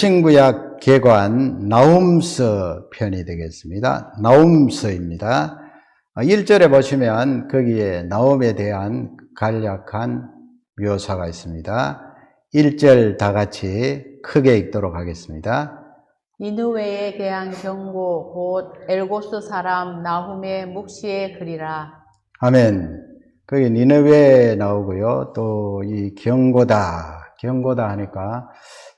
신구약 개관 나훔서 편이 되겠습니다. 나훔서입니다. 1절에 보시면 거기에 나홈에 대한 간략한 묘사가 있습니다. 1절 다 같이 크게 읽도록 하겠습니다. 니느웨에 대한 경고 곧 엘고스 사람 나훔의 묵시의 글이라. 아멘. 거기 니느웨 나오고요. 또 이 경고다 하니까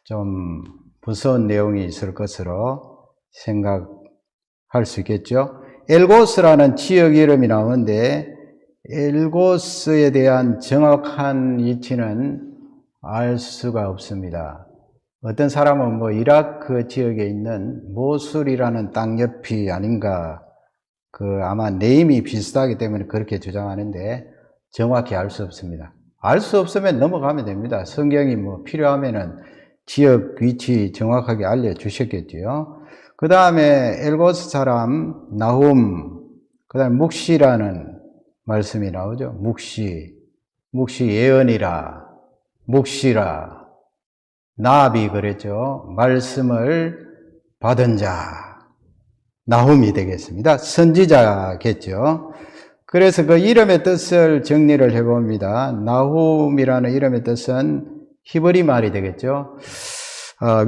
좀 무서운 내용이 있을 것으로 생각할 수 있겠죠. 엘고스라는 지역 이름이 나오는데 엘고스에 대한 정확한 위치는 알 수가 없습니다. 어떤 사람은 이라크 지역에 있는 모술이라는 땅 옆이 아닌가, 아마 네임이 비슷하기 때문에 그렇게 주장하는데 정확히 알 수 없습니다. 알 수 없으면 넘어가면 됩니다. 성경이 필요하면은 지역 위치 정확하게 알려주셨겠지요. 그 다음에 엘고스 사람 나훔, 그 다음에 묵시라는 말씀이 나오죠. 묵시 예언이라, 묵시라, 나비 그랬죠. 말씀을 받은 자, 나훔이 되겠습니다. 선지자겠죠. 그래서 그 이름의 뜻을 정리를 해봅니다. 나훔이라는 이름의 뜻은 히브리 말이 되겠죠.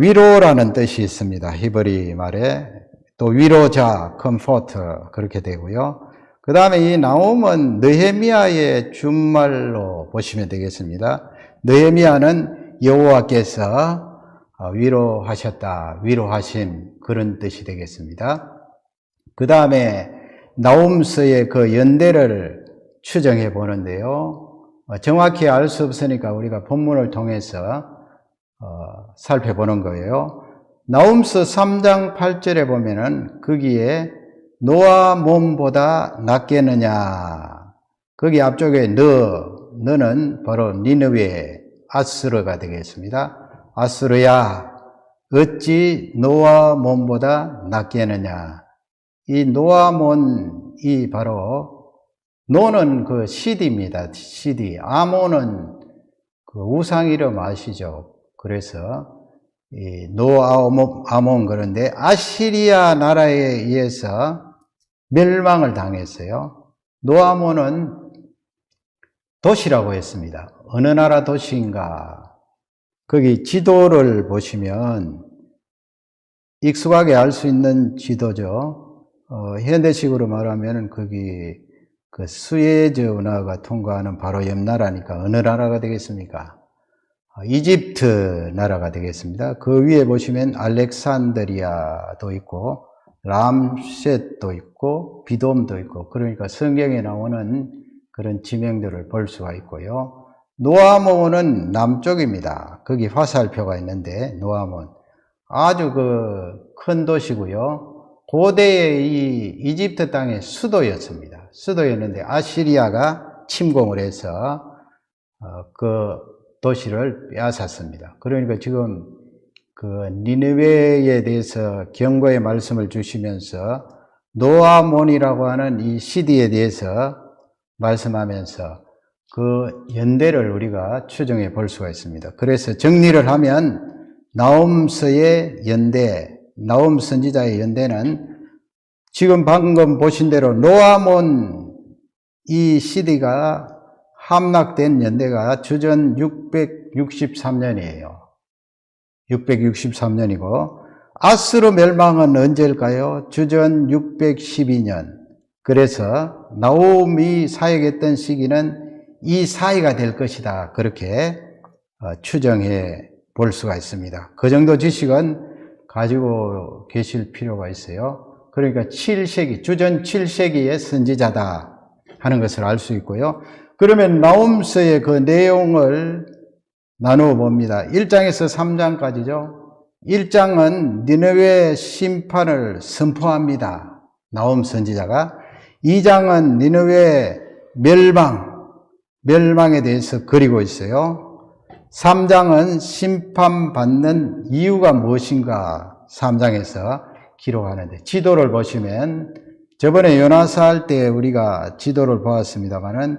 위로라는 뜻이 있습니다. 히브리 말에. 또 위로자, comfort 그렇게 되고요. 그 다음에 이 나훔은 느헤미야의 준말로 보시면 되겠습니다. 느헤미야는 여호와께서 위로하셨다, 위로하심 그런 뜻이 되겠습니다. 그 다음에 나훔서의 그 연대를 추정해 보는데요. 정확히 알 수 없으니까 우리가 본문을 통해서 살펴보는 거예요. 나훔서 3장 8절에 보면은 거기에 너와 몸보다 낫겠느냐. 거기 앞쪽에 너는 바로 니느웨 아스르가 되겠습니다. 아스르야 어찌 너와 몸보다 낫겠느냐. 이 노아 몬이 바로 노는 그 시디입니다. 시디. 아몬은 그 우상 이름 아시죠? 그래서 이 아몬 그런데 아시리아 나라에 의해서 멸망을 당했어요. 노아몬은 도시라고 했습니다. 어느 나라 도시인가? 거기 지도를 보시면 익숙하게 알 수 있는 지도죠. 현대식으로 말하면 거기 그 수에즈 운하가 통과하는 바로 옆 나라니까 어느 나라가 되겠습니까? 이집트 나라가 되겠습니다. 그 위에 보시면 알렉산드리아도 있고 람셋도 있고 비돔도 있고, 그러니까 성경에 나오는 그런 지명들을 볼 수가 있고요. 노아몬은 남쪽입니다. 거기 화살표가 있는데 노아몬 아주 큰 도시고요. 고대의 이 이집트 땅의 수도였습니다. 수도였는데 아시리아가 침공을 해서 그 도시를 빼앗았습니다. 그러니까 지금 그 니느웨에 대해서 경고의 말씀을 주시면서 노아몬이라고 하는 이 시디에 대해서 말씀하면서 그 연대를 우리가 추정해 볼 수가 있습니다. 그래서 정리를 하면 나훔서의 연대, 나훔 선지자의 연대는 지금 방금 보신 대로 노아몬 이 시디가 함락된 연대가 주전 663년이에요. 663년이고 아스르 멸망은 언제일까요? 주전 612년. 그래서 나훔이 사역했던 시기는 이 사이가 될 것이다. 그렇게 추정해 볼 수가 있습니다. 그 정도 지식은 가지고 계실 필요가 있어요. 그러니까 7세기, 주전 7세기의 선지자다 하는 것을 알 수 있고요. 그러면 나훔서의 그 내용을 나누어 봅니다. 1장에서 3장까지죠. 1장은 니느웨 심판을 선포합니다. 나훔 선지자가. 2장은 니느웨 멸망에 대해서 그리고 있어요. 3장은 심판받는 이유가 무엇인가 3장에서 기록하는데, 지도를 보시면 저번에 요나서 할 때 우리가 지도를 보았습니다만은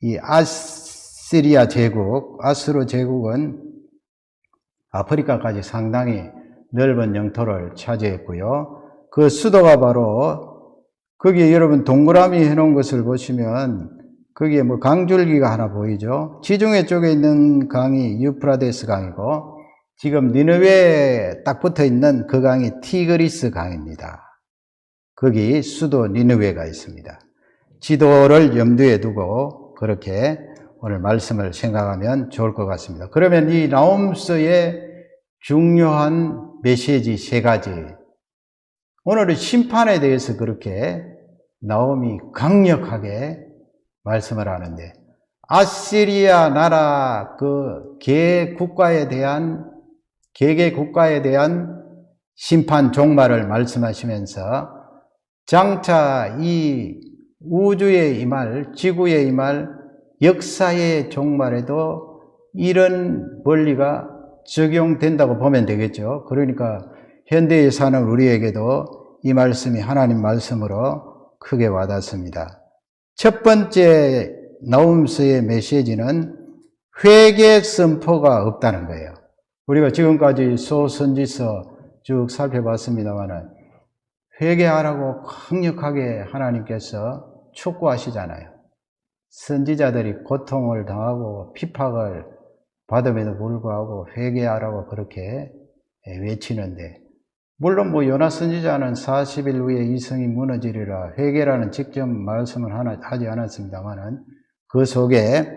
이 아시리아 제국, 아스루 제국은 아프리카까지 상당히 넓은 영토를 차지했고요. 그 수도가 바로 거기에 여러분 동그라미 해놓은 것을 보시면 거기에 뭐 강줄기가 하나 보이죠. 지중해 쪽에 있는 강이 유프라데스 강이고 지금 니느웨에 딱 붙어 있는 그 강이 티그리스 강입니다. 거기 수도 니느웨가 있습니다. 지도를 염두에 두고 그렇게 오늘 말씀을 생각하면 좋을 것 같습니다. 그러면 이 나홈서의 중요한 메시지 세 가지. 오늘은 심판에 대해서 그렇게 나홈이 강력하게 말씀을 하는데 아시리아 나라 그 개국가에 대한 심판 종말을 말씀하시면서 장차 이 우주에 임할 지구에 임할 역사의 종말에도 이런 원리가 적용된다고 보면 되겠죠. 그러니까 현대에 사는 우리에게도 이 말씀이 하나님 말씀으로 크게 와닿습니다. 첫 번째 나홈서의 메시지는 회개 선포가 없다는 거예요. 우리가 지금까지 소선지서 쭉 살펴봤습니다만 회개하라고 강력하게 하나님께서 촉구하시잖아요. 선지자들이 고통을 당하고 핍박을 받음에도 불구하고 회개하라고 그렇게 외치는데 물론 뭐 요나 선지자는 40일 후에 이 성이 무너지리라 회개라는 직접 말씀을 하지 않았습니다만은 그 속에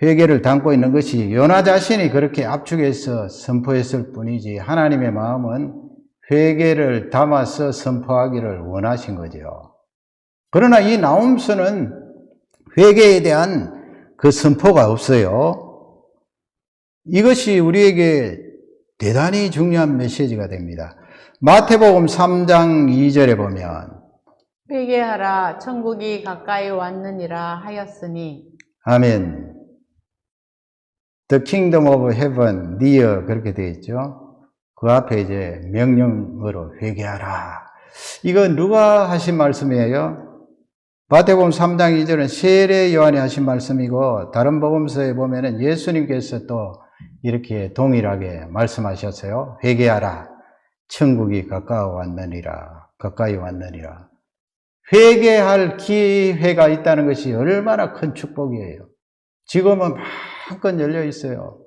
회개를 담고 있는 것이 요나 자신이 그렇게 압축해서 선포했을 뿐이지 하나님의 마음은 회개를 담아서 선포하기를 원하신 거죠. 그러나 이 나홈서는 회개에 대한 그 선포가 없어요. 이것이 우리에게 대단히 중요한 메시지가 됩니다. 마태복음 3장 2절에 보면 회개하라 천국이 가까이 왔느니라 하였으니 아멘. The kingdom of heaven near 그렇게 되어 있죠. 그 앞에 이제 명령으로 회개하라. 이거 누가 하신 말씀이에요? 마태복음 3장 2절은 세례 요한이 하신 말씀이고 다른 복음서에 보면은 예수님께서 또 이렇게 동일하게 말씀하셨어요. 회개하라. 천국이 가까이 왔느니라. 회개할 기회가 있다는 것이 얼마나 큰 축복이에요. 지금은 마음껏 열려 있어요.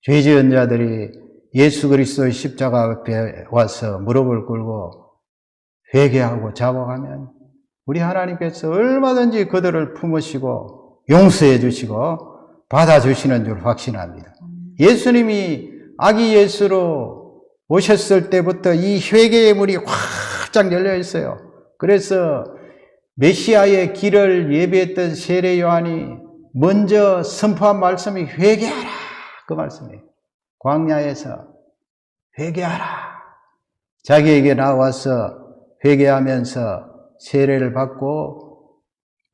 죄 지은 자들이 예수 그리스도의 십자가 앞에 와서 무릎을 꿇고 회개하고 자복하면 우리 하나님께서 얼마든지 그들을 품으시고 용서해 주시고 받아주시는 줄 확신합니다. 예수님이 아기 예수로 오셨을 때부터 이 회개의 문이 활짝 열려 있어요. 그래서 메시아의 길을 예비했던 세례 요한이 먼저 선포한 말씀이 회개하라 그 말씀이에요. 광야에서 회개하라. 자기에게 나와서 회개하면서 세례를 받고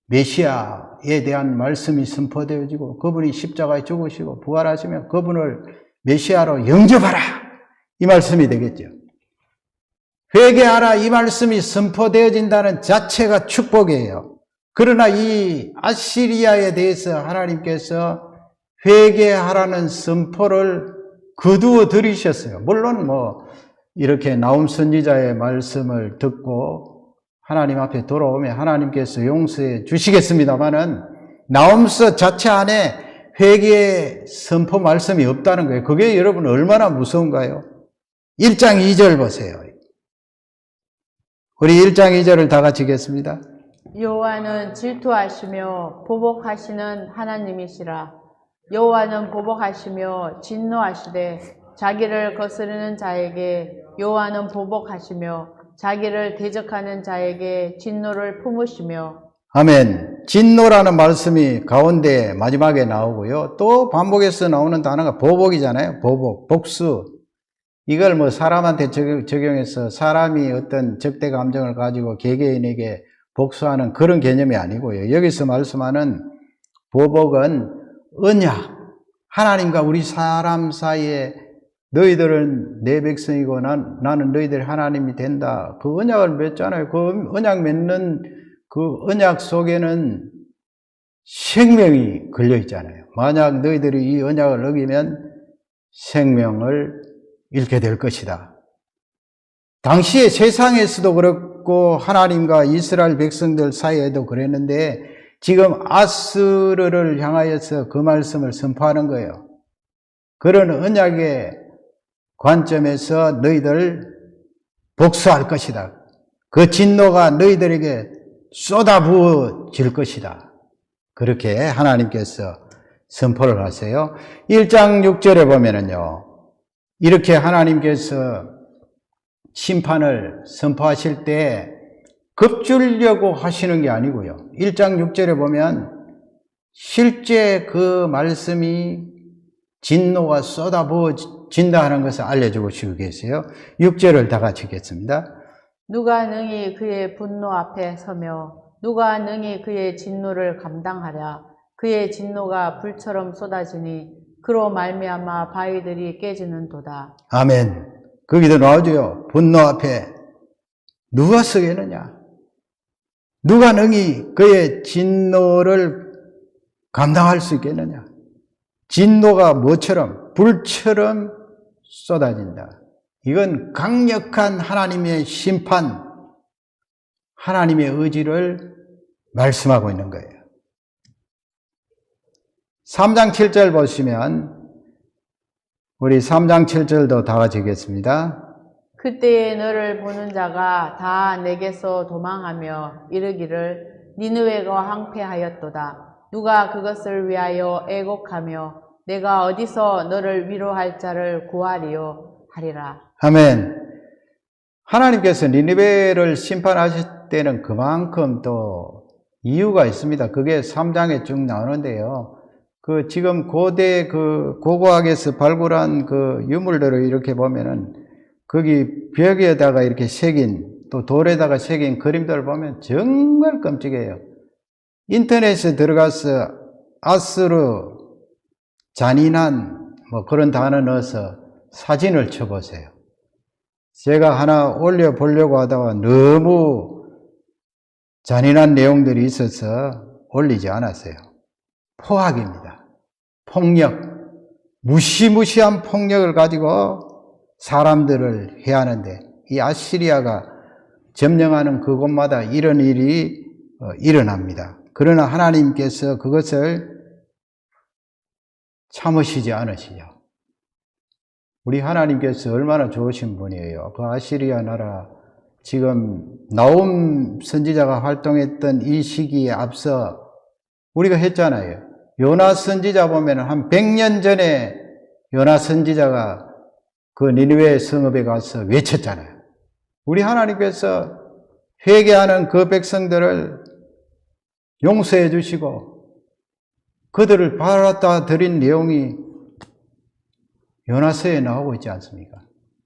메시아에 대한 말씀이 선포되어지고 그분이 십자가에 죽으시고 부활하시면 그분을 메시아로 영접하라 이 말씀이 되겠죠. 회개하라 이 말씀이 선포되어진다는 자체가 축복이에요. 그러나 이 아시리아에 대해서 하나님께서 회개하라는 선포를 거두어 들이셨어요. 물론 뭐 이렇게 나홈 선지자의 말씀을 듣고 하나님 앞에 돌아오면 하나님께서 용서해 주시겠습니다만은 나홈서 자체 안에 회개의 선포 말씀이 없다는 거예요. 그게 여러분 얼마나 무서운가요? 1장 2절 보세요. 우리 1장 2절을 다 같이 읽겠습니다. 여호와는 질투하시며 보복하시는 하나님이시라. 여호와는 보복하시며 진노하시되 자기를 거스르는 자에게 여호와는 보복하시며 자기를 대적하는 자에게 진노를 품으시며 아멘. 진노라는 말씀이 가운데 마지막에 나오고요. 또 반복해서 나오는 단어가 보복이잖아요. 보복, 복수. 이걸 뭐 사람한테 적용해서 사람이 어떤 적대 감정을 가지고 개개인에게 복수하는 그런 개념이 아니고요. 여기서 말씀하는 보복은 언약. 하나님과 우리 사람 사이에 너희들은 내 백성이고 나는 너희들 하나님이 된다. 그 언약을 맺잖아요. 그 언약 맺는 그 언약 속에는 생명이 걸려 있잖아요. 만약 너희들이 이 언약을 어기면 생명을 잃게 될 것이다. 당시에 세상에서도 그렇고 하나님과 이스라엘 백성들 사이에도 그랬는데 지금 아스르를 향하여서 그 말씀을 선포하는 거예요. 그런 언약의 관점에서 너희들 복수할 것이다. 그 진노가 너희들에게 쏟아부어질 것이다. 그렇게 하나님께서 선포를 하세요. 1장 6절에 보면은요, 이렇게 하나님께서 심판을 선포하실 때 급주려고 하시는 게 아니고요. 1장 6절에 보면 실제 그 말씀이 진노가 쏟아부어진다 하는 것을 알려주고 계세요. 6절을 다 같이 읽겠습니다. 누가 능히 그의 분노 앞에 서며 누가 능히 그의 진노를 감당하랴. 그의 진노가 불처럼 쏟아지니 그로 말미암아 바위들이 깨지는도다. 아멘. 거기도 나오죠. 분노 앞에 누가 서겠느냐? 누가 능히 그의 진노를 감당할 수 있겠느냐? 진노가 뭐처럼? 불처럼 쏟아진다. 이건 강력한 하나님의 심판, 하나님의 의지를 말씀하고 있는 거예요. 3장 7절 보시면 우리 3장 7절도 다 같이 읽겠습니다. 그때에 너를 보는 자가 다 내게서 도망하며 이르기를 니느웨가 황폐하였도다. 누가 그것을 위하여 애곡하며 내가 어디서 너를 위로할 자를 구하리요 하리라. 아멘. 하나님께서 니느웨를 심판하실 때는 그만큼 또 이유가 있습니다. 그게 3장에 쭉 나오는데요. 그 지금 고대 그 고고학에서 발굴한 그 유물들을 이렇게 보면은 거기 벽에다가 이렇게 새긴 또 돌에다가 새긴 그림들을 보면 정말 끔찍해요. 인터넷에 들어가서 아스르 잔인한 뭐 그런 단어 넣어서 사진을 쳐보세요. 제가 하나 올려보려고 하다가 너무 잔인한 내용들이 있어서 올리지 않았어요. 포악입니다. 폭력, 무시무시한 폭력을 가지고 사람들을 해하는데 이 아시리아가 점령하는 그곳마다 이런 일이 일어납니다. 그러나 하나님께서 그것을 참으시지 않으시죠. 우리 하나님께서 얼마나 좋으신 분이에요. 그 아시리아 나라 지금 나홈 선지자가 활동했던 이 시기에 앞서 우리가 했잖아요. 요나 선지자 보면 한 100년 전에 요나 선지자가 그 니느웨 성읍에 가서 외쳤잖아요. 우리 하나님께서 회개하는 그 백성들을 용서해 주시고 그들을 받아들인 내용이 요나서에 나오고 있지 않습니까?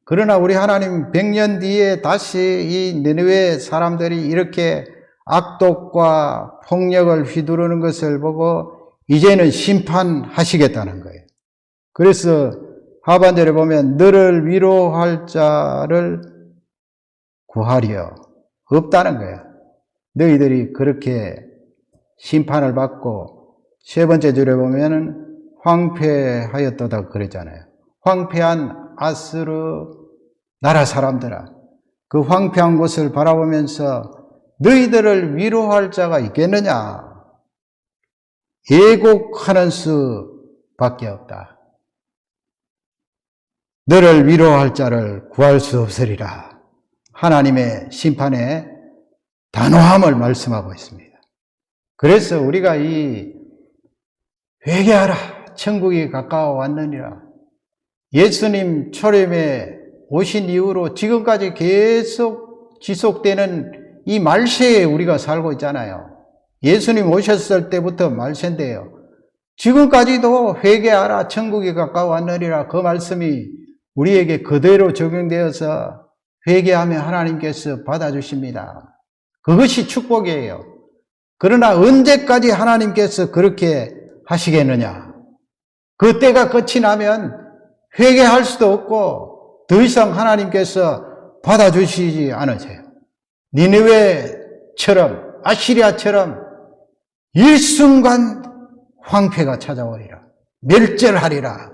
그러나 우리 하나님 100년 뒤에 다시 이 니느웨 사람들이 이렇게 악독과 폭력을 휘두르는 것을 보고 이제는 심판하시겠다는 거예요. 그래서 하반절에 보면 너를 위로할 자를 구하려 없다는 거야. 너희들이 그렇게 심판을 받고 세 번째 절에 보면은 황폐하였도다 그랬잖아요. 황폐한 아스르 나라 사람들아, 그 황폐한 곳을 바라보면서 너희들을 위로할 자가 있겠느냐? 애곡하는 수밖에 없다. 너를 위로할 자를 구할 수 없으리라. 하나님의 심판의 단호함을 말씀하고 있습니다. 그래서 우리가 이 회개하라, 천국이 가까워 왔느니라. 예수님 초림에 오신 이후로 지금까지 계속 지속되는 이 말세에 우리가 살고 있잖아요. 예수님 오셨을 때부터 말세인데요. 지금까지도 회개하라, 천국이 가까워 왔느니라. 그 말씀이 우리에게 그대로 적용되어서 회개하면 하나님께서 받아주십니다. 그것이 축복이에요. 그러나 언제까지 하나님께서 그렇게 하시겠느냐? 그 때가 끝이 나면 회개할 수도 없고 더 이상 하나님께서 받아주시지 않으세요. 니느웨처럼 아시리아처럼 일순간 황폐가 찾아오리라. 멸절하리라.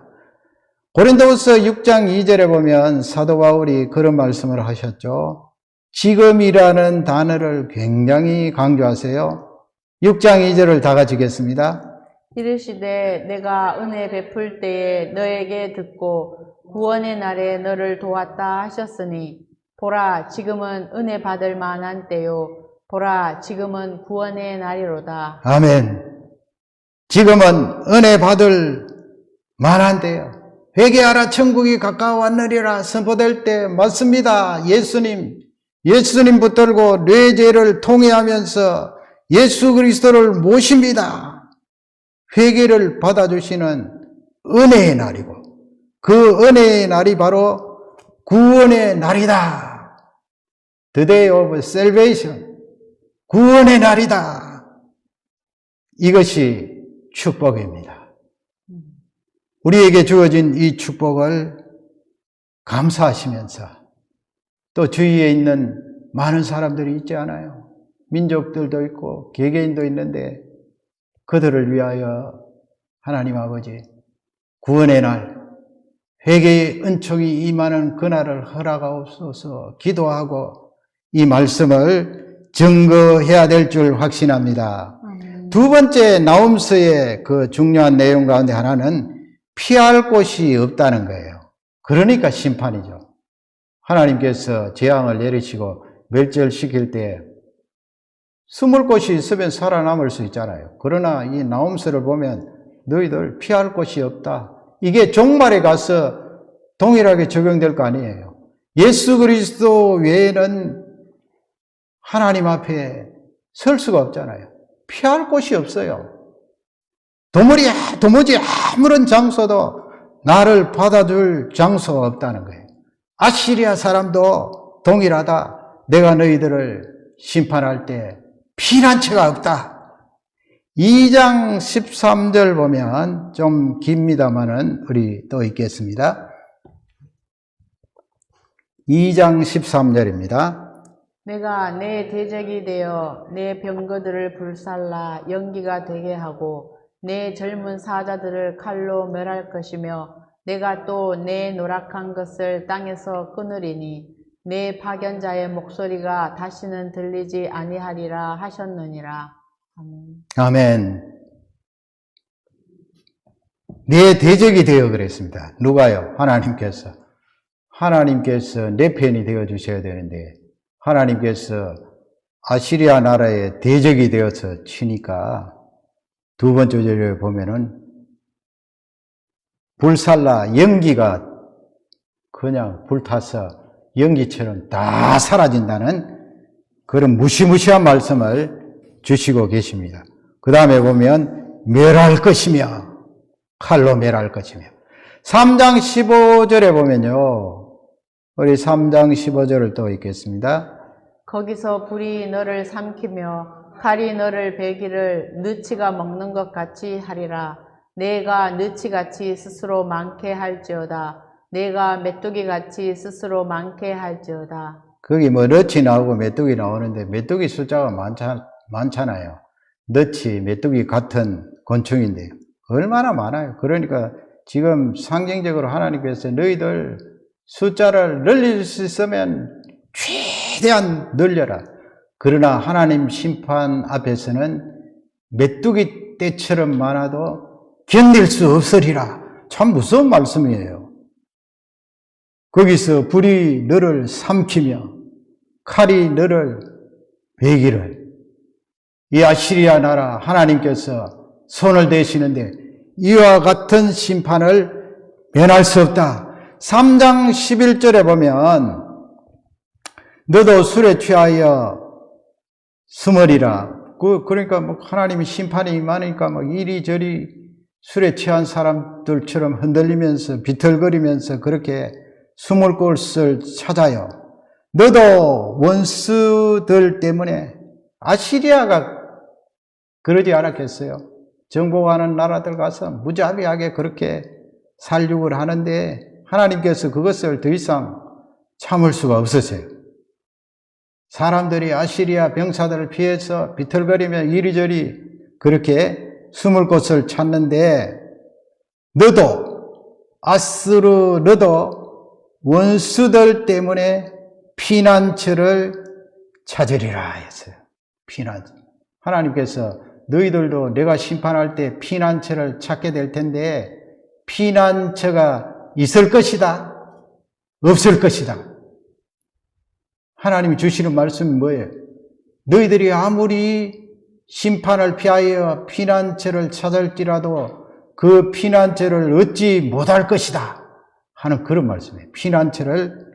고린도후서 6장 2절에 보면 사도 바울이 그런 말씀을 하셨죠. 지금이라는 단어를 굉장히 강조하세요. 6장 2절을 다 같이 읽겠습니다. 이르시되 내가 은혜 베풀 때에 너에게 듣고 구원의 날에 너를 도왔다 하셨으니 보라 지금은 은혜 받을 만한 때요 보라 지금은 구원의 날이로다. 아멘. 지금은 은혜 받을 만한 때요. 회개하라 천국이 가까워왔느니라 선포될 때 맞습니다. 예수님 붙들고 내 죄를 통회하면서 예수 그리스도를 모십니다. 회개를 받아주시는 은혜의 날이고 그 은혜의 날이 바로 구원의 날이다. The day of salvation. 구원의 날이다. 이것이 축복입니다. 우리에게 주어진 이 축복을 감사하시면서 또 주위에 있는 많은 사람들이 있지 않아요? 민족들도 있고 개개인도 있는데 그들을 위하여 하나님 아버지 구원의 날, 회개의 은총이 임하는 그날을 허락하옵소서 기도하고 이 말씀을 증거해야 될 줄 확신합니다. 두 번째 나홈서의 그 중요한 내용 가운데 하나는 피할 곳이 없다는 거예요. 그러니까 심판이죠. 하나님께서 재앙을 내리시고 멸절시킬 때 숨을 곳이 있으면 살아남을 수 있잖아요. 그러나 이 나홈서를 보면 너희들 피할 곳이 없다. 이게 종말에 가서 동일하게 적용될 거 아니에요. 예수 그리스도 외에는 하나님 앞에 설 수가 없잖아요. 피할 곳이 없어요. 도무지 아무런 장소도 나를 받아줄 장소가 없다는 거예요. 아시리아 사람도 동일하다. 내가 너희들을 심판할 때 피난처가 없다. 2장 13절 보면 좀 깁니다만은 우리 또 읽겠습니다. 2장 13절입니다. 내가 내 대적이 되어 내 병거들을 불살라 연기가 되게 하고 내 젊은 사자들을 칼로 멸할 것이며 내가 또 내 노력한 것을 땅에서 끊으리니 내 파견자의 목소리가 다시는 들리지 아니하리라 하셨느니라. 아멘. 아멘. 내 대적이 되어 그랬습니다. 누가요? 하나님께서. 하나님께서 내 편이 되어 주셔야 되는데 하나님께서 아시리아 나라의 대적이 되어서 치니까 두 번째 절에 보면은 불살라 연기가 그냥 불타서 연기처럼 다 사라진다는 그런 무시무시한 말씀을 주시고 계십니다. 그 다음에 보면 멸할 것이며 칼로 멸할 것이며 3장 15절에 보면요. 우리 3장 15절을 또 읽겠습니다. 거기서 불이 너를 삼키며 칼이 너를 베기를 느치가 먹는 것 같이 하리라. 내가 느치같이 스스로 많게 할지어다. 내가 메뚜기같이 스스로 많게 할지어다. 거기 뭐 너치 나오고 메뚜기 나오는데 메뚜기 숫자가 많잖아요. 너치, 메뚜기 같은 곤충인데 얼마나 많아요. 그러니까 지금 상징적으로 하나님께서 너희들 숫자를 늘릴 수 있으면 최대한 늘려라. 그러나 하나님 심판 앞에서는 메뚜기 떼처럼 많아도 견딜 수 없으리라. 참 무서운 말씀이에요. 거기서 불이 너를 삼키며 칼이 너를 베기를 이 아시리아 나라 하나님께서 손을 대시는데 이와 같은 심판을 면할 수 없다. 3장 11절에 보면 너도 술에 취하여 스머리라. 그러니까 뭐 하나님이 심판이 임하니까 막 이리저리 술에 취한 사람들처럼 흔들리면서 비틀거리면서 그렇게 숨을 곳을 찾아요. 너도 원수들 때문에 아시리아가 그러지 않았겠어요? 정복하는 나라들 가서 무자비하게 그렇게 살육을 하는데 하나님께서 그것을 더 이상 참을 수가 없으세요. 사람들이 아시리아 병사들을 피해서 비틀거리며 이리저리 그렇게 숨을 곳을 찾는데 너도 아스르 너도 원수들 때문에 피난처를 찾으리라 했어요. 피난처. 하나님께서 너희들도 내가 심판할 때 피난처를 찾게 될 텐데 피난처가 있을 것이다. 없을 것이다. 하나님이 주시는 말씀이 뭐예요? 너희들이 아무리 심판을 피하여 피난처를 찾을지라도 그 피난처를 얻지 못할 것이다 하는 그런 말씀이에요. 피난처를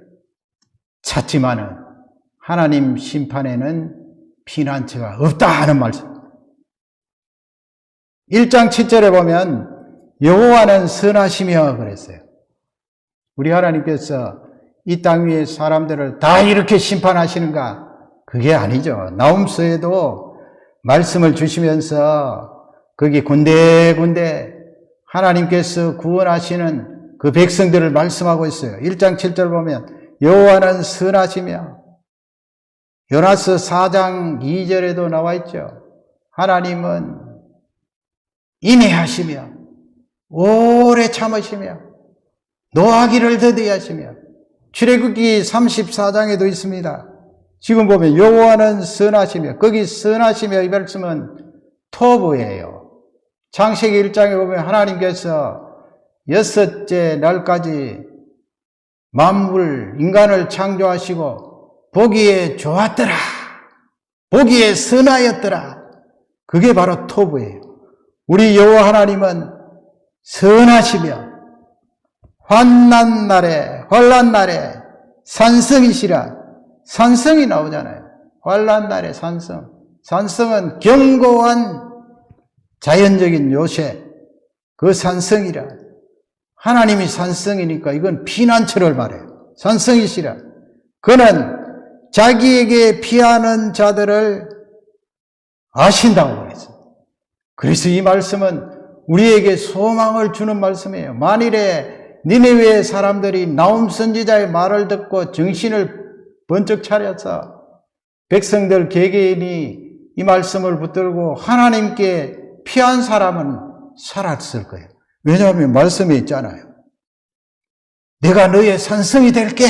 찾지만은 하나님 심판에는 피난처가 없다 하는 말씀. 1장 7절에 보면 여호와는 선하시며 그랬어요. 우리 하나님께서 이 땅 위에 사람들을 다 이렇게 심판하시는가? 그게 아니죠. 나훔서에도 말씀을 주시면서 거기 군데군데 하나님께서 구원하시는 그 백성들을 말씀하고 있어요. 1장 7절 보면 여호와는 선하시며, 요나서 4장 2절에도 나와 있죠. 하나님은 인애하시며 오래 참으시며 노하기를 더디하시며, 출애굽기 34장에도 있습니다. 지금 보면 여호와는 선하시며, 거기 선하시며 이 말씀은 토부예요. 창세기 1장에 보면 하나님께서 6째 날까지 만물, 인간을 창조하시고 보기에 좋았더라, 보기에 선하였더라. 그게 바로 토부예요. 우리 여호와 하나님은 선하시며 환난 날에, 환난 날에 산성이시라. 산성이 나오잖아요. 환난 날에 산성. 산성은 견고한 자연적인 요새, 그 산성이라. 하나님이 산성이니까 이건 피난처를 말해요. 산성이시라. 그는 자기에게 피하는 자들을 아신다고 그랬어요. 그래서 이 말씀은 우리에게 소망을 주는 말씀이에요. 만일에 니네웨 사람들이 나훔 선지자의 말을 듣고 정신을 번쩍 차려서 백성들 개개인이 이 말씀을 붙들고 하나님께 피한 사람은 살았을 거예요. 왜냐하면 말씀에 있잖아요. 내가 너의 산성이 될게.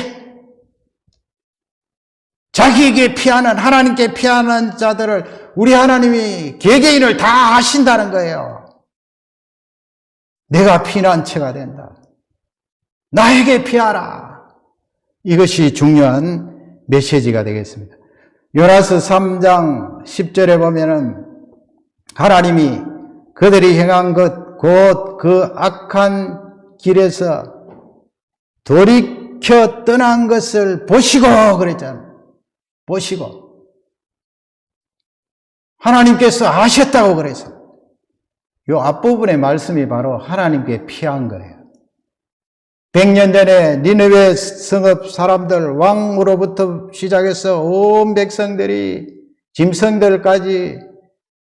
자기에게 피하는, 하나님께 피하는 자들을 우리 하나님이 개개인을 다 아신다는 거예요. 내가 피난처가 된다. 나에게 피하라. 이것이 중요한 메시지가 되겠습니다. 요나서 3장 10절에 보면은 하나님이 그들이 행한 것, 곧 그 악한 길에서 돌이켜 떠난 것을 보시고 그랬잖아요. 보시고. 하나님께서 아셨다고 그래서. 이 앞부분의 말씀이 바로 하나님께 피한 거예요. 100년 전에 니느웨 성읍 사람들, 왕으로부터 시작해서 온 백성들이 짐승들까지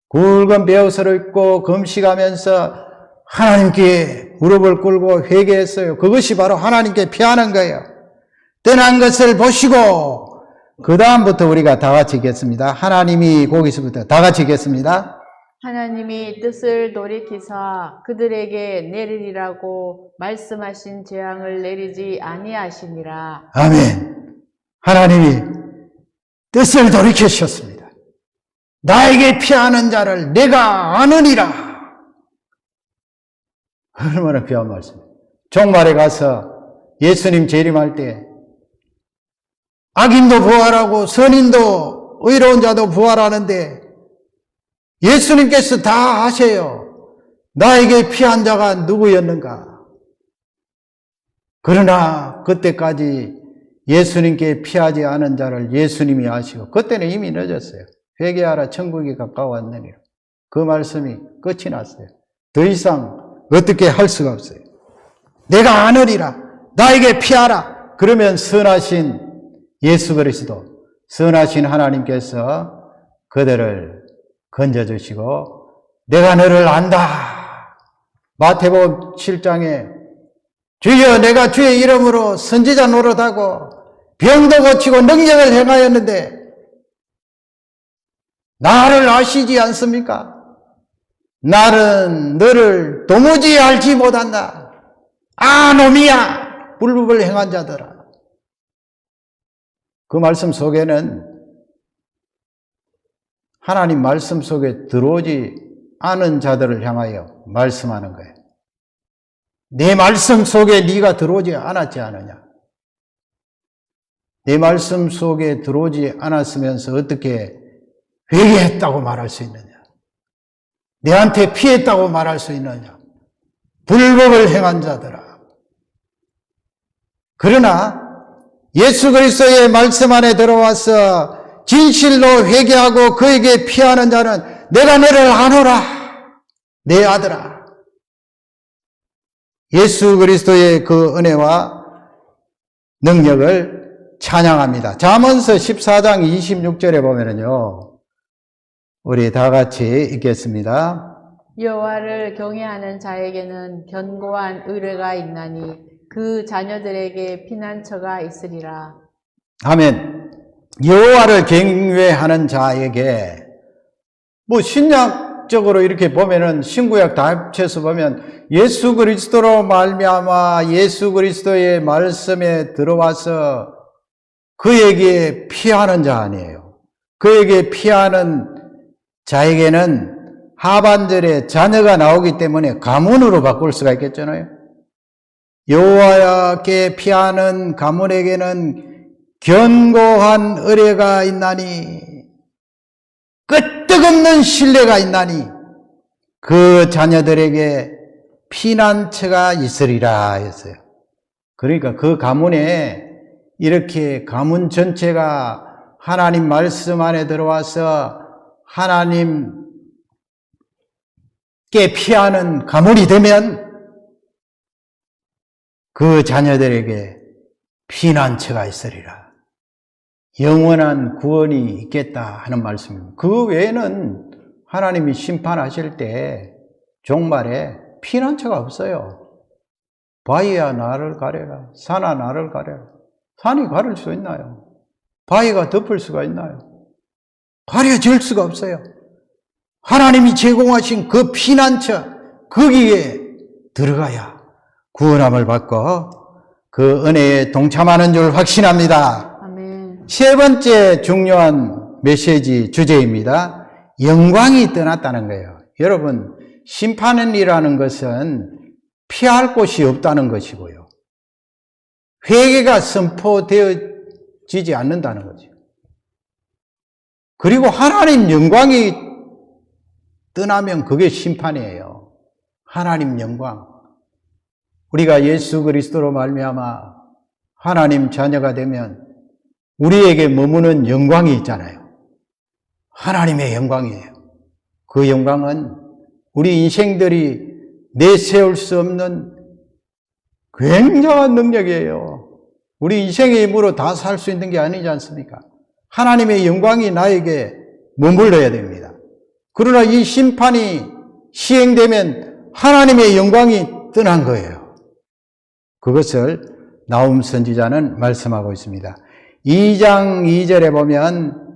굵은 베옷을 입고 금식하면서 하나님께 무릎을 꿇고 회개했어요. 그것이 바로 하나님께 피하는 거예요. 떠난 것을 보시고, 그 다음부터 우리가 다 같이 읽겠습니다. 하나님이 거기서부터 다 같이 읽겠습니다. 하나님이 뜻을 돌이키사 그들에게 내리리라고 말씀하신 재앙을 내리지 아니하시니라. 아멘. 하나님이 뜻을 돌이키셨습니다. 나에게 피하는 자를 내가 아느니라. 얼마나 귀한 말씀이에요. 종말에 가서 예수님 재림할 때 악인도 부활하고 선인도 의로운 자도 부활하는데 예수님께서 다 아세요. 나에게 피한 자가 누구였는가? 그러나 그때까지 예수님께 피하지 않은 자를 예수님이 아시고, 그때는 이미 늦었어요. 회개하라, 천국이 가까웠느니라. 그 말씀이 끝이 났어요. 더 이상 어떻게 할 수가 없어요. 내가 아느니라. 나에게 피하라. 그러면 선하신 예수 그리스도, 선하신 하나님께서 그들을 건져주시고, 내가 너를 안다. 마태복음 7장에 주여 내가 주의 이름으로 선지자 노릇하고 병도 고치고 능력을 행하였는데 나를 아시지 않습니까? 나는 너를 도무지 알지 못한다. 아, 놈이야! 불법을 행한 자들아. 그 말씀 속에는 하나님 말씀 속에 들어오지 않은 자들을 향하여 말씀하는 거예요. 내 말씀 속에 네가 들어오지 않았지 않느냐? 내 말씀 속에 들어오지 않았으면서 어떻게 회개했다고 말할 수 있느냐? 내한테 피했다고 말할 수 있느냐? 불법을 행한 자들아. 그러나 예수 그리스도의 말씀 안에 들어와서 진실로 회개하고 그에게 피하는 자는 내가 너를 아노라, 내 아들아. 예수 그리스도의 그 은혜와 능력을 찬양합니다. 잠언서 14장 26절에 보면은요, 우리 다 같이 읽겠습니다. 여호와를 경외하는 자에게는 견고한 의뢰가 있나니 그 자녀들에게 피난처가 있으리라. 아멘. 여호와를 경외하는 자에게, 뭐 신약적으로 이렇게 보면은 신구약 다 합쳐서 보면 예수 그리스도로 말미암아 예수 그리스도의 말씀에 들어와서 그에게 피하는 자 아니에요. 그에게 피하는 자에게는 하반절에 자녀가 나오기 때문에 가문으로 바꿀 수가 있겠잖아요. 여호와께 피하는 가문에게는 견고한 의뢰가 있나니, 끄떡없는 신뢰가 있나니 그 자녀들에게 피난처가 있으리라 했어요. 그러니까 그 가문에 이렇게 가문 전체가 하나님 말씀 안에 들어와서 하나님께 피하는 가문이 되면 그 자녀들에게 피난처가 있으리라. 영원한 구원이 있겠다 하는 말씀입니다. 그 외에는 하나님이 심판하실 때 종말에 피난처가 없어요. 바위야 나를 가려라, 산아 나를 가려라. 산이 가릴 수 있나요? 바위가 덮을 수가 있나요? 가려질 수가 없어요. 하나님이 제공하신 그 피난처, 거기에 들어가야 구원함을 받고 그 은혜에 동참하는 줄 확신합니다. 아멘. 세 번째 중요한 메시지 주제입니다. 영광이 떠났다는 거예요. 여러분, 심판이라는 것은 피할 곳이 없다는 것이고요. 회개가 선포되어지지 않는다는 거죠. 그리고 하나님 영광이 떠나면 그게 심판이에요. 하나님 영광. 우리가 예수 그리스도로 말미암아 하나님 자녀가 되면 우리에게 머무는 영광이 있잖아요. 하나님의 영광이에요. 그 영광은 우리 인생들이 내세울 수 없는 굉장한 능력이에요. 우리 인생의 힘으로 다 살 수 있는 게 아니지 않습니까? 하나님의 영광이 나에게 머물러야 됩니다. 그러나 이 심판이 시행되면 하나님의 영광이 떠난 거예요. 그것을 나훔 선지자는 말씀하고 있습니다. 2장 2절에 보면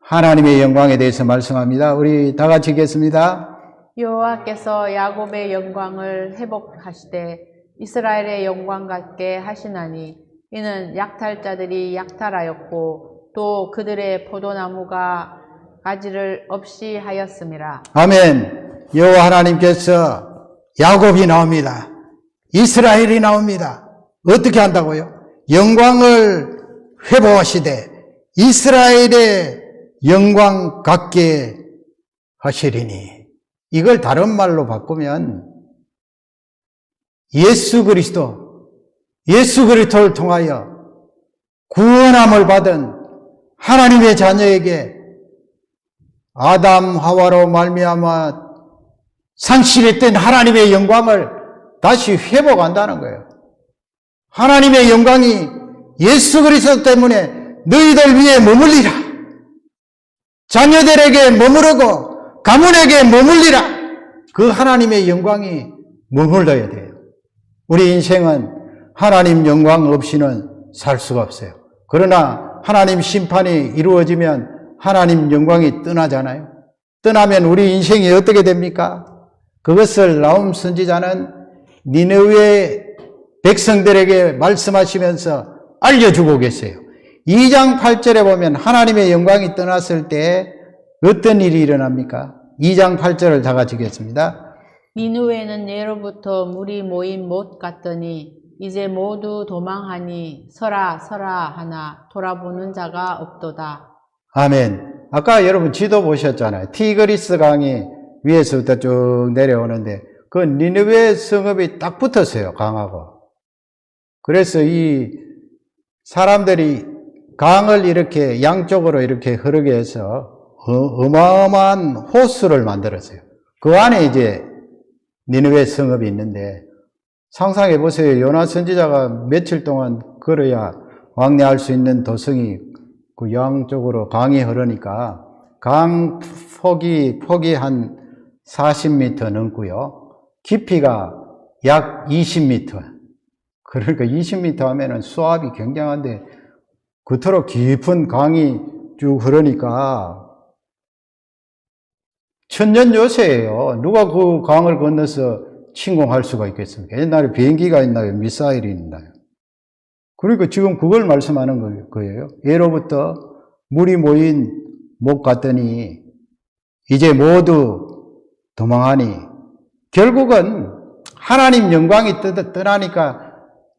하나님의 영광에 대해서 말씀합니다. 우리 다 같이 읽겠습니다. 여호와께서 야곱의 영광을 회복하시되 이스라엘의 영광 같게 하시나니 이는 약탈자들이 약탈하였고 또 그들의 포도나무가 가지를 없이 하였음이라. 아멘. 여호와 하나님께서 야곱이 나옵니다. 이스라엘이 나옵니다. 어떻게 한다고요? 영광을 회복하시되 이스라엘의 영광 같게 하시리니. 이걸 다른 말로 바꾸면 예수 그리스도를 통하여 구원함을 받은 하나님의 자녀에게 아담 하와로 말미암아 상실했던 하나님의 영광을 다시 회복한다는 거예요. 하나님의 영광이 예수 그리스도 때문에 너희들 위에 머물리라. 자녀들에게 머무르고 가문에게 머물리라. 그 하나님의 영광이 머물러야 돼요. 우리 인생은 하나님 영광 없이는 살 수가 없어요. 그러나 하나님 심판이 이루어지면 하나님 영광이 떠나잖아요. 떠나면 우리 인생이 어떻게 됩니까? 그것을 나훔 선지자는 니느웨 백성들에게 말씀하시면서 알려주고 계세요. 2장 8절에 보면 하나님의 영광이 떠났을 때 어떤 일이 일어납니까? 2장 8절을 다 같이 읽겠습니다. 니느웨는 예로부터 물이 모인 못 같더니 이제 모두 도망하니 서라 서라 하나 돌아보는 자가 없도다. 아멘. 아까 여러분 지도 보셨잖아요. 티그리스 강이 위에서부터 쭉 내려오는데 그 니느웨 성읍이 딱 붙었어요. 강하고. 그래서 이 사람들이 강을 이렇게 양쪽으로 이렇게 흐르게 해서 어마어마한 호수를 만들었어요. 그 안에 이제 니느웨 성읍이 있는데 상상해 보세요. 요나 선지자가 며칠 동안 걸어야 왕래할 수 있는 도성이 그 양쪽으로 강이 흐르니까 강 폭이 한 40m 넘고요. 깊이가 약 20m. 그러니까 20m 하면은 수압이 굉장한데 그토록 깊은 강이 쭉 흐르니까 천년요새예요. 누가 그 강을 건너서 침공할 수가 있겠습니까? 옛날에 비행기가 있나요? 미사일이 있나요? 그러니까 지금 그걸 말씀하는 거예요. 예로부터 물이 모인 못 같더니 이제 모두 도망하니 결국은 하나님 영광이 떠나니까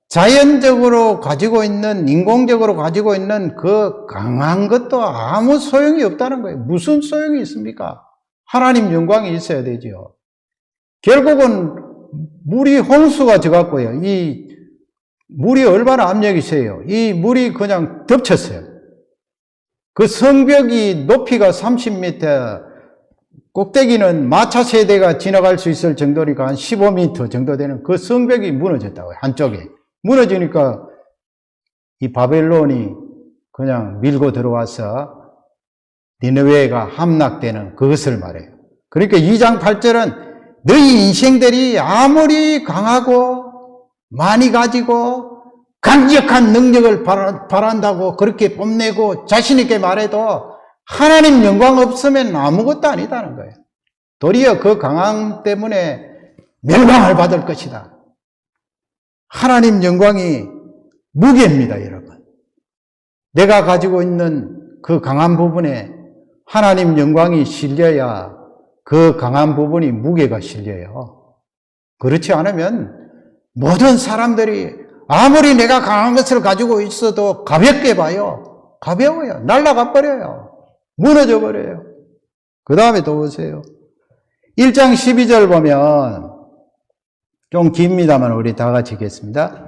자연적으로 가지고 있는, 인공적으로 가지고 있는 그 강한 것도 아무 소용이 없다는 거예요. 무슨 소용이 있습니까? 하나님 영광이 있어야 되죠. 결국은 물이 홍수가 져갖고요. 이 물이 얼마나 압력이 세요. 이 물이 그냥 덮쳤어요. 그 성벽이 높이가 30m, 꼭대기는 마차 세대가 지나갈 수 있을 정도니까 한 15m 정도 되는 그 성벽이 무너졌다고요. 한쪽에. 무너지니까 이 바벨론이 그냥 밀고 들어와서 니느웨가 함락되는 그것을 말해요. 그러니까 2장 8절은 너희 인생들이 아무리 강하고 많이 가지고 강력한 능력을 바란다고 그렇게 뽐내고 자신있게 말해도 하나님 영광 없으면 아무것도 아니다는 거예요. 도리어 그 강함 때문에 멸망을 받을 것이다. 하나님 영광이 무게입니다, 여러분. 내가 가지고 있는 그 강한 부분에 하나님 영광이 실려야 그 강한 부분이 무게가 실려요. 그렇지 않으면 모든 사람들이 아무리 내가 강한 것을 가지고 있어도 가볍게 봐요. 가벼워요. 날아가 버려요. 무너져 버려요. 그 다음에 또 보세요. 1장 12절 보면 좀 깁니다만 우리 다 같이 읽겠습니다.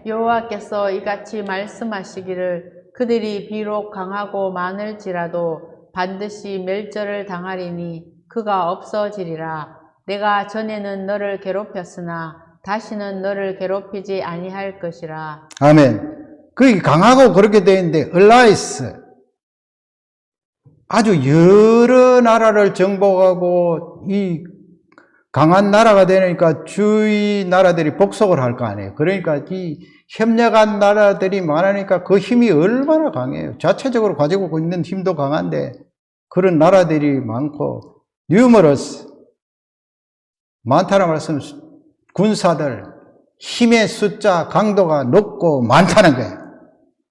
여호와께서 이같이 말씀하시기를 그들이 비록 강하고 많을지라도 반드시 멸절을 당하리니 그가 없어지리라. 내가 전에는 너를 괴롭혔으나 다시는 너를 괴롭히지 아니할 것이라. 아멘. 그게 강하고 그렇게 되어 있는데 엘라이스 아주 여러 나라를 정복하고 이 강한 나라가 되니까 주위 나라들이 복속을 할 거 아니에요. 그러니까 이 협력한 나라들이 많으니까 그 힘이 얼마나 강해요. 자체적으로 가지고 있는 힘도 강한데 그런 나라들이 많고 뉴머러스 많다는 말씀 군사들 힘의 숫자 강도가 높고 많다는 거예요.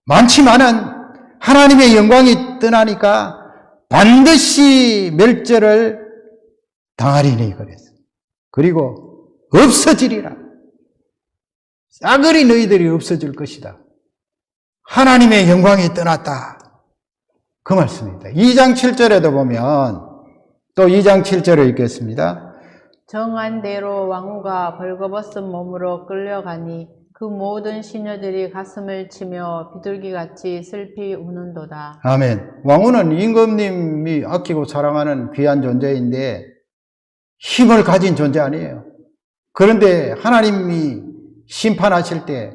많지만은 하나님의 영광이 떠나니까 반드시 멸절을 당하리니 그랬어요. 그리고 없어지리라. 싸그리 너희들이 없어질 것이다. 하나님의 영광이 떠났다. 그 말씀입니다. 2장 7절에도 보면 또 2장 7절을 읽겠습니다. 정한 대로 왕후가 벌거벗은 몸으로 끌려가니 그 모든 시녀들이 가슴을 치며 비둘기같이 슬피 우는도다. 아멘. 왕후는 임금님이 아끼고 사랑하는 귀한 존재인데 힘을 가진 존재 아니에요. 그런데 하나님이 심판하실 때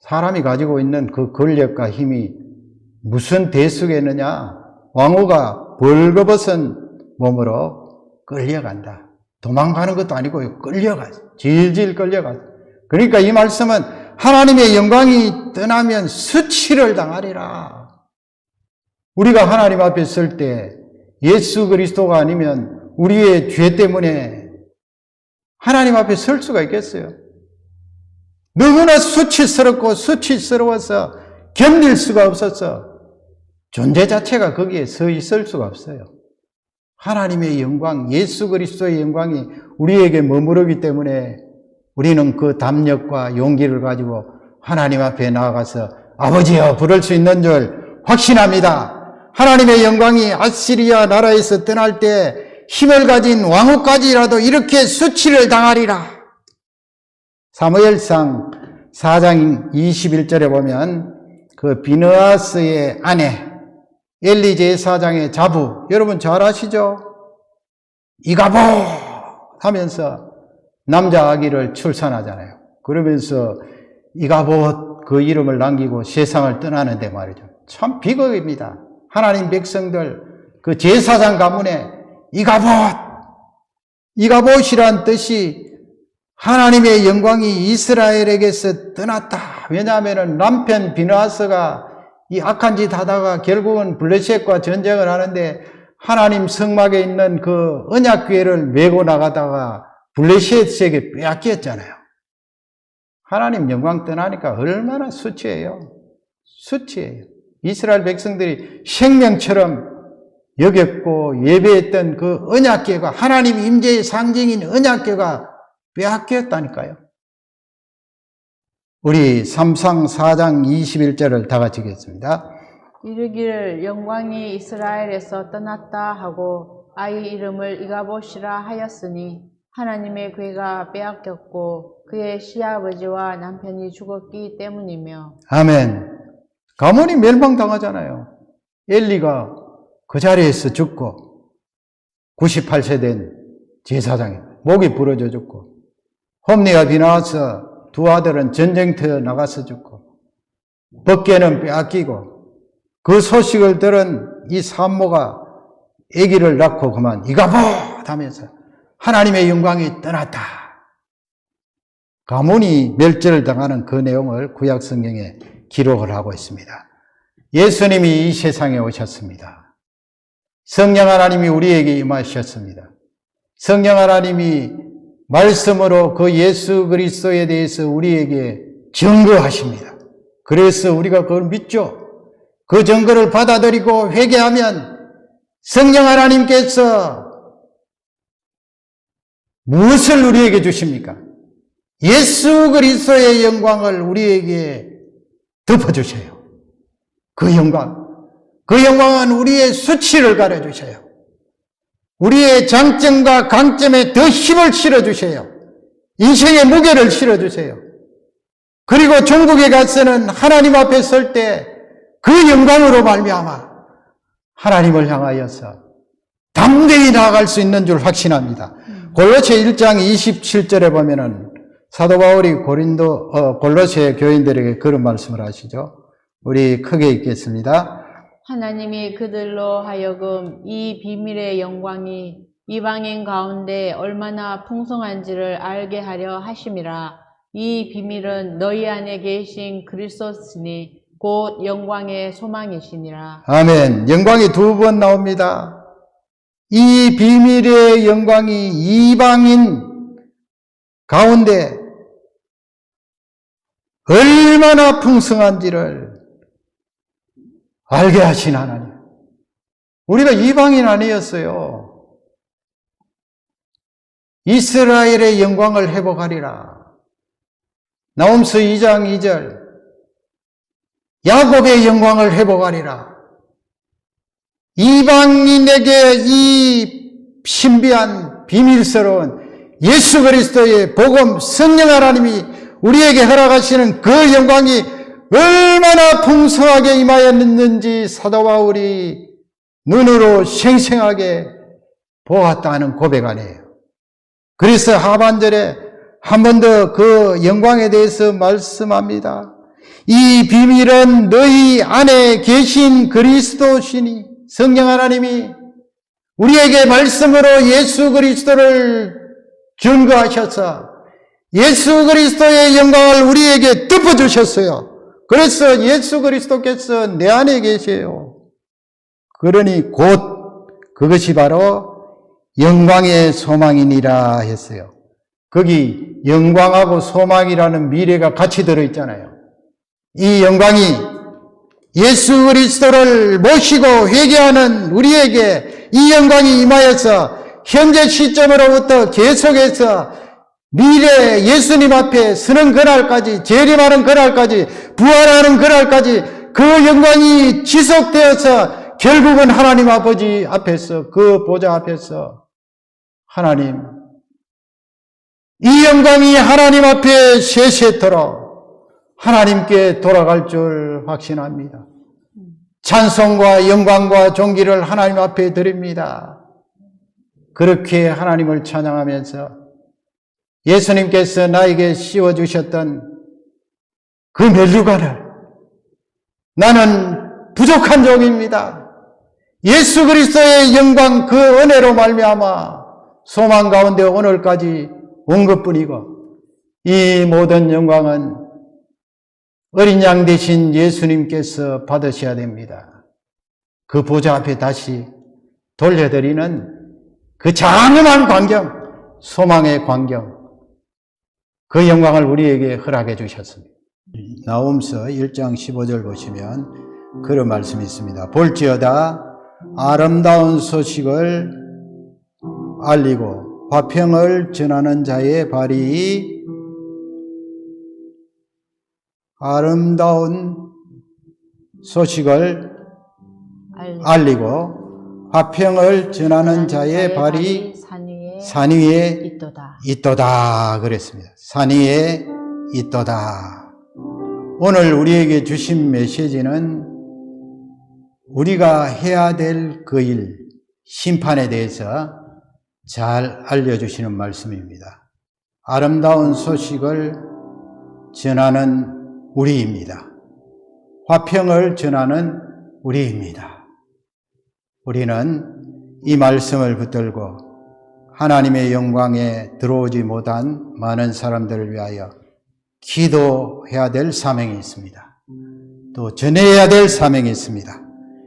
사람이 가지고 있는 그 권력과 힘이 무슨 대수겠느냐? 왕후가 벌거벗은 몸으로 끌려간다. 도망가는 것도 아니고 끌려가. 질질 끌려가. 그러니까 이 말씀은 하나님의 영광이 떠나면 수치를 당하리라. 우리가 하나님 앞에 설 때 예수 그리스도가 아니면 우리의 죄 때문에 하나님 앞에 설 수가 있겠어요? 너무나 수치스럽고 수치스러워서 견딜 수가 없어서 존재 자체가 거기에 서 있을 수가 없어요. 하나님의 영광, 예수 그리스도의 영광이 우리에게 머무르기 때문에 우리는 그 담력과 용기를 가지고 하나님 앞에 나아가서 아버지여 부를 수 있는 줄 확신합니다. 하나님의 영광이 아시리아 나라에서 떠날 때 힘을 가진 왕후까지라도 이렇게 수치를 당하리라. 사무엘상 4장 21절에 보면 그 비느하스의 아내 엘리 제사장의 자부, 여러분 잘 아시죠? 이가봇 하면서 남자 아기를 출산하잖아요. 그러면서 이가봇 그 이름을 남기고 세상을 떠나는데 말이죠. 참 비극입니다. 하나님 백성들 그 제사장 가문에 이가봇이란 뜻이 하나님의 영광이 이스라엘에게서 떠났다. 왜냐하면 남편 비느하스가 이 악한 짓 하다가 결국은 블레셋과 전쟁을 하는데 하나님 성막에 있는 그 언약궤를 메고 나가다가 블레셋에게 빼앗겼잖아요. 하나님 영광 떠나니까 얼마나 수치해요. 수치해요. 이스라엘 백성들이 생명처럼 여겼고 예배했던 그 언약궤가 하나님 임재의 상징인 언약궤가 빼앗겼다니까요. 우리 삼상 4장 21절을 다 같이 읽겠습니다. 이르기를 영광이 이스라엘에서 떠났다 하고 아이 이름을 이가봇이라 하였으니 하나님의 궤가 빼앗겼고 그의 시아버지와 남편이 죽었기 때문이며. 아멘. 가문이 멸망당하잖아요. 엘리가 그 자리에서 죽고 98세 된 제사장이 목이 부러져 죽고 홈리와 비느하스 두 아들은 전쟁터에 나가서 죽고 법궤는 빼앗기고 그 소식을 들은 이 산모가 아기를 낳고 그만 이가봇 하면서 하나님의 영광이 떠났다. 가문이 멸절을 당하는 그 내용을 구약 성경에 기록을 하고 있습니다. 예수님이 이 세상에 오셨습니다. 성령 하나님이 우리에게 임하셨습니다. 성령 하나님이 말씀으로 그 예수 그리스도에 대해서 우리에게 증거하십니다. 그래서 우리가 그걸 믿죠. 그 증거를 받아들이고 회개하면 성령 하나님께서 무엇을 우리에게 주십니까? 예수 그리스도의 영광을 우리에게 덮어주세요. 그 영광은 우리의 수치를 가려주세요. 우리의 장점과 강점에 더 힘을 실어주세요. 인생의 무게를 실어주세요. 그리고 종국에 가서는 하나님 앞에 설 때 그 영광으로 말미암아 하나님을 향하여서 담대히 나아갈 수 있는 줄 확신합니다. 골로새 1장 27절에 보면은 사도 바울이 골로새 교인들에게 그런 말씀을 하시죠. 우리 크게 읽겠습니다. 하나님이 그들로 하여금 이 비밀의 영광이 이방인 가운데 얼마나 풍성한지를 알게 하려 하심이라. 이 비밀은 너희 안에 계신 그리스도시니 곧 영광의 소망이시니라. 아멘. 영광이 두 번 나옵니다. 이 비밀의 영광이 이방인 가운데 얼마나 풍성한지를 알게 하신 하나님. 우리가 이방인 아니었어요. 이스라엘의 영광을 회복하리라. 나홈서 2장 2절. 야곱의 영광을 회복하리라. 이방인에게 이 신비한 비밀스러운 예수 그리스도의 복음 성령 하나님이 우리에게 허락하시는 그 영광이 얼마나 풍성하게 임하였는지 사도 바울이 눈으로 생생하게 보았다는 고백 아니에요. 그래서 하반절에 한 번 더 그 영광에 대해서 말씀합니다. 이 비밀은 너희 안에 계신 그리스도시니 성령 하나님이 우리에게 말씀으로 예수 그리스도를 증거하셔서 예수 그리스도의 영광을 우리에게 덮어주셨어요. 그래서 예수 그리스도께서 내 안에 계세요. 그러니 곧 그것이 바로 영광의 소망이니라 했어요. 거기 영광하고 소망이라는 미래가 같이 들어있잖아요. 이 영광이 예수 그리스도를 모시고 회개하는 우리에게 이 영광이 임하여서 현재 시점으로부터 계속해서 미래 예수님 앞에 서는 그날까지, 재림하는 그날까지, 부활하는 그날까지 그 영광이 지속되어서 결국은 하나님 아버지 앞에서, 그 보좌 앞에서 하나님, 이 영광이 하나님 앞에 세세토록 하나님께 돌아갈 줄 확신합니다. 찬송과 영광과 존귀를 하나님 앞에 드립니다. 그렇게 하나님을 찬양하면서 예수님께서 나에게 씌워주셨던 그 면류관을 나는 부족한 종입니다. 예수 그리스도의 영광 그 은혜로 말미암아 소망 가운데 오늘까지 온 것뿐이고 이 모든 영광은 어린 양 되신 예수님께서 받으셔야 됩니다. 그 보좌 앞에 다시 돌려드리는 그 장엄한 광경, 소망의 광경, 그 영광을 우리에게 허락해 주셨습니다. 나홈서 1장 15절 보시면 그런 말씀이 있습니다. 볼지어다 아름다운 소식을 알리고 화평을 전하는 자의 발이 아름다운 소식을 알리고 화평을 전하는 자의 발이 산 위에 있도다 그랬습니다. 산 위에 있도다. 오늘 우리에게 주신 메시지는 우리가 해야 될 그 일, 심판에 대해서 잘 알려주시는 말씀입니다. 아름다운 소식을 전하는 우리입니다. 화평을 전하는 우리입니다. 우리는 이 말씀을 붙들고 하나님의 영광에 들어오지 못한 많은 사람들을 위하여 기도해야 될 사명이 있습니다. 또 전해야 될 사명이 있습니다.